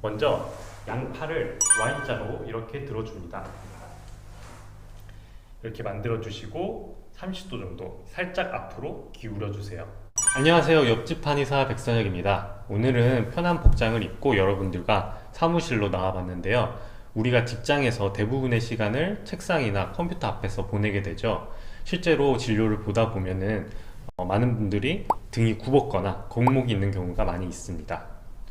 먼저 양팔을 Y자로 이렇게 들어줍니다. 이렇게 만들어 주시고 30도 정도 살짝 앞으로 기울여 주세요. 안녕하세요. 옆집 한의사 백선혁입니다. 오늘은 편한 복장을 입고 여러분들과 사무실로 나와봤는데요. 우리가 직장에서 대부분의 시간을 책상이나 컴퓨터 앞에서 보내게 되죠. 실제로 진료를 보다 보면은 많은 분들이 등이 굽었거나 거북목이 있는 경우가 많이 있습니다.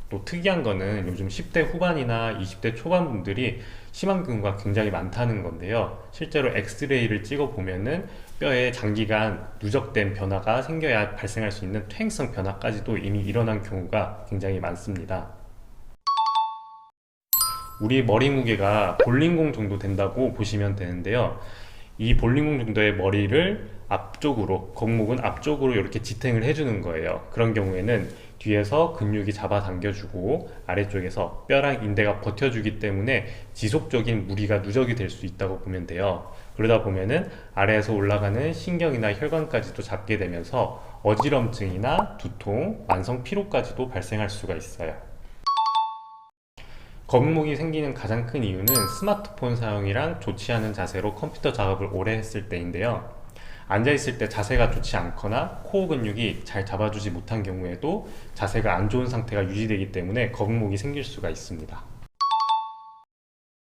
또 특이한 거는 요즘 10대 후반이나 20대 초반 분들이 심한 경우가 굉장히 많다는 건데요. 실제로 엑스레이를 찍어 보면은 뼈에 장기간 누적된 변화가 생겨야 발생할 수 있는 퇴행성 변화까지도 이미 일어난 경우가 굉장히 많습니다. 우리 머리 무게가 볼링공 정도 된다고 보시면 되는데요. 이 볼링공 정도의 머리를 앞쪽으로, 거북목은 앞쪽으로 이렇게 지탱을 해주는 거예요. 그런 경우에는 뒤에서 근육이 잡아당겨주고 아래쪽에서 뼈랑 인대가 버텨주기 때문에 지속적인 무리가 누적이 될 수 있다고 보면 돼요. 그러다 보면은 아래에서 올라가는 신경이나 혈관까지도 잡게 되면서 어지럼증이나 두통, 만성 피로까지도 발생할 수가 있어요. 거북목이 생기는 가장 큰 이유는 스마트폰 사용이랑 좋지 않은 자세로 컴퓨터 작업을 오래 했을 때인데요. 앉아있을 때 자세가 좋지 않거나 코어 근육이 잘 잡아주지 못한 경우에도 자세가 안 좋은 상태가 유지되기 때문에 거북목이 생길 수가 있습니다.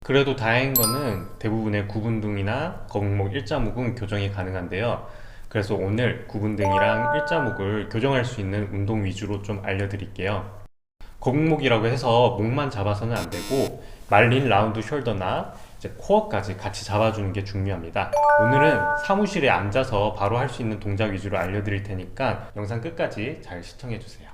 그래도 다행인 거는 대부분의 구분등이나 거북목, 일자목은 교정이 가능한데요. 그래서 오늘 구분등이랑 일자목을 교정할 수 있는 운동 위주로 좀 알려드릴게요. 거북목이라고 해서 목만 잡아서는 안 되고 말린 라운드 숄더나 이제 코어까지 같이 잡아주는 게 중요합니다. 오늘은 사무실에 앉아서 바로 할 수 있는 동작 위주로 알려드릴 테니까 영상 끝까지 잘 시청해주세요.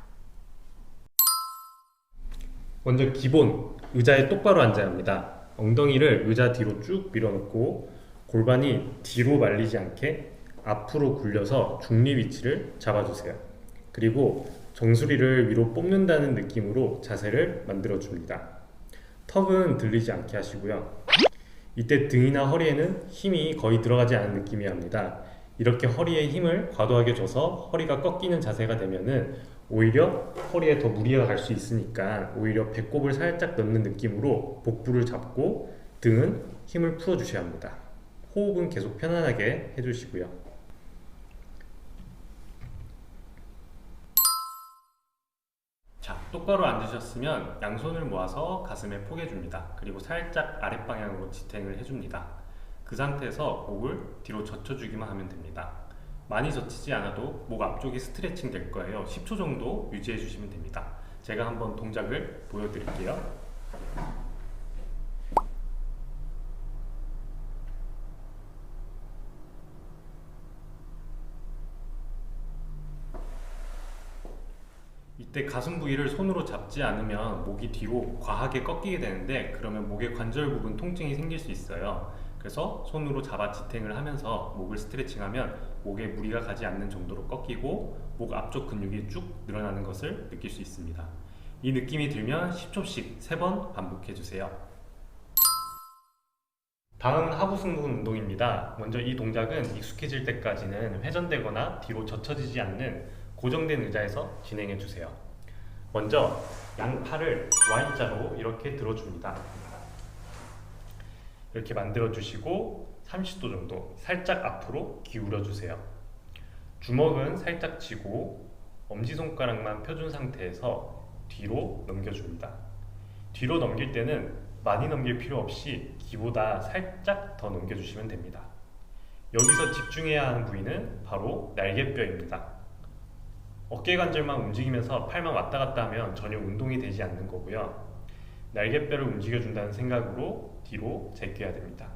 먼저 기본, 의자에 똑바로 앉아야 합니다. 엉덩이를 의자 뒤로 쭉 밀어놓고 골반이 뒤로 말리지 않게 앞으로 굴려서 중리 위치를 잡아주세요. 그리고 정수리를 위로 뽑는다는 느낌으로 자세를 만들어줍니다. 턱은 들리지 않게 하시고요. 이때 등이나 허리에는 힘이 거의 들어가지 않은 느낌이어야 합니다. 이렇게 허리에 힘을 과도하게 줘서 허리가 꺾이는 자세가 되면은 오히려 허리에 더 무리가 갈 수 있으니까 오히려 배꼽을 살짝 넣는 느낌으로 복부를 잡고 등은 힘을 풀어주셔야 합니다. 호흡은 계속 편안하게 해주시고요. 자, 똑바로 앉으셨으면 양손을 모아서 가슴에 포개줍니다. 그리고 살짝 아랫방향으로 지탱을 해줍니다. 그 상태에서 목을 뒤로 젖혀주기만 하면 됩니다. 많이 젖히지 않아도 목 앞쪽이 스트레칭 될 거예요. 10초 정도 유지해 주시면 됩니다. 제가 한번 동작을 보여드릴게요. 이때 가슴 부위를 손으로 잡지 않으면 목이 뒤로 과하게 꺾이게 되는데 그러면 목의 관절 부분 통증이 생길 수 있어요. 그래서 손으로 잡아 지탱을 하면서 목을 스트레칭하면 목에 무리가 가지 않는 정도로 꺾이고 목 앞쪽 근육이 쭉 늘어나는 것을 느낄 수 있습니다. 이 느낌이 들면 10초씩 3번 반복해 주세요. 다음은 하부 승모근 운동입니다. 먼저 이 동작은 익숙해질 때까지는 회전되거나 뒤로 젖혀지지 않는 고정된 의자에서 진행해 주세요. 먼저 양팔을 Y자로 이렇게 들어줍니다. 이렇게 만들어 주시고 30도 정도 살짝 앞으로 기울여 주세요. 주먹은 살짝 쥐고 엄지손가락만 펴준 상태에서 뒤로 넘겨줍니다. 뒤로 넘길 때는 많이 넘길 필요 없이 기보다 살짝 더 넘겨주시면 됩니다. 여기서 집중해야 하는 부위는 바로 날개뼈입니다. 어깨 관절만 움직이면서 팔만 왔다 갔다 하면 전혀 운동이 되지 않는 거고요. 날개뼈를 움직여준다는 생각으로 뒤로 제껴야 됩니다.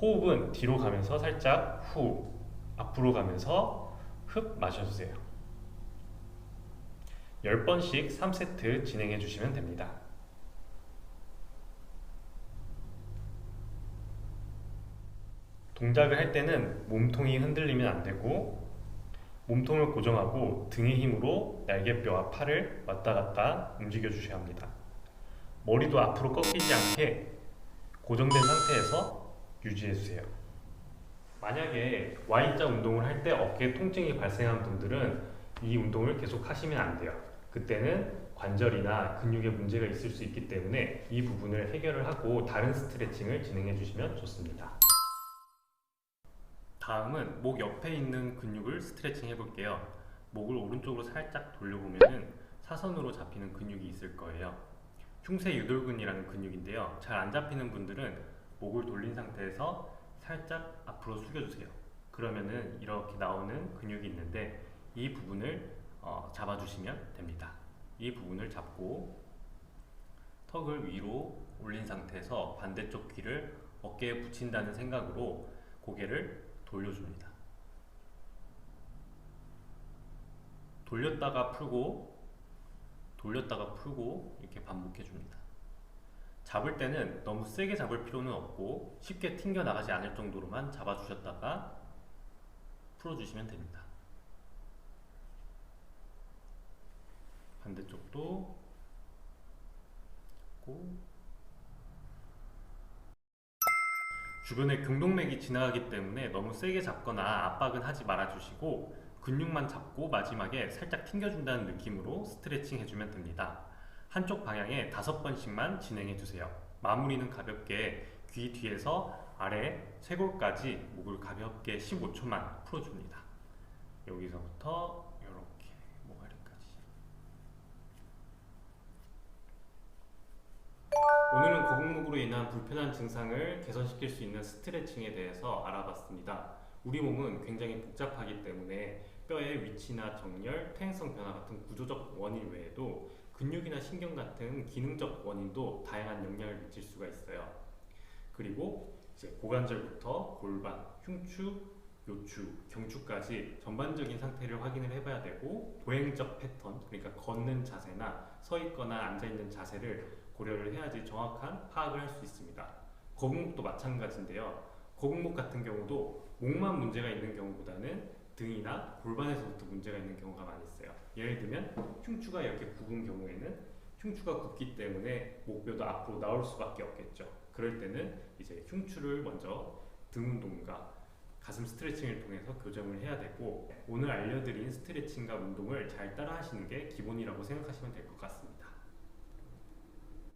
호흡은 뒤로 가면서 살짝 후, 앞으로 가면서 흡 마셔주세요. 10번씩 3세트 진행해 주시면 됩니다. 동작을 할 때는 몸통이 흔들리면 안 되고 몸통을 고정하고 등의 힘으로 날개뼈와 팔을 왔다 갔다 움직여 주셔야 합니다. 머리도 앞으로 꺾이지 않게 고정된 상태에서 유지해 주세요. 만약에 Y자 운동을 할 때 어깨에 통증이 발생한 분들은 이 운동을 계속 하시면 안 돼요. 그때는 관절이나 근육에 문제가 있을 수 있기 때문에 이 부분을 해결을 하고 다른 스트레칭을 진행해 주시면 좋습니다. 다음은 목 옆에 있는 근육을 스트레칭 해볼게요. 목을 오른쪽으로 살짝 돌려보면 사선으로 잡히는 근육이 있을 거예요. 흉쇄 유돌근이라는 근육인데요. 잘 안 잡히는 분들은 목을 돌린 상태에서 살짝 앞으로 숙여주세요. 그러면은 이렇게 나오는 근육이 있는데 이 부분을 잡아주시면 됩니다. 이 부분을 잡고 턱을 위로 올린 상태에서 반대쪽 귀를 어깨에 붙인다는 생각으로 고개를 돌려줍니다. 돌렸다가 풀고 돌렸다가 풀고 이렇게 반복해 줍니다. 잡을 때는 너무 세게 잡을 필요는 없고 쉽게 튕겨 나가지 않을 정도로만 잡아주셨다가 풀어주시면 됩니다. 반대쪽도 잡고 주변에 경동맥이 지나가기 때문에 너무 세게 잡거나 압박은 하지 말아주시고 근육만 잡고 마지막에 살짝 튕겨준다는 느낌으로 스트레칭 해주면 됩니다. 한쪽 방향에 5번씩만 진행해주세요. 마무리는 가볍게 귀 뒤에서 아래 쇄골까지 목을 가볍게 15초만 풀어줍니다. 여기서부터 이렇게 목 아래까지. 오늘은 거북목으로 인한 불편한 증상을 개선시킬 수 있는 스트레칭에 대해서 알아봤습니다. 우리 몸은 굉장히 복잡하기 때문에 뼈의 위치나 정렬, 퇴행성 변화 같은 구조적 원인 외에도 근육이나 신경 같은 기능적 원인도 다양한 영향을 미칠 수가 있어요. 그리고 이제 고관절부터 골반, 흉추, 요추, 경추까지 전반적인 상태를 확인을 해봐야 되고 보행적 패턴, 그러니까 걷는 자세나 서 있거나 앉아 있는 자세를 고려를 해야지 정확한 파악을 할 수 있습니다. 거북목도 마찬가지인데요. 거북목 같은 경우도 목만 문제가 있는 경우보다는 등이나 골반에서부터 문제가 있는 경우가 많이 있어요. 예를 들면 흉추가 이렇게 굽은 경우에는 흉추가 굽기 때문에 목뼈도 앞으로 나올 수밖에 없겠죠. 그럴 때는 이제 흉추를 먼저 등 운동과 가슴 스트레칭을 통해서 교정을 해야 되고 오늘 알려드린 스트레칭과 운동을 잘 따라 하시는 게 기본이라고 생각하시면 될 것 같습니다.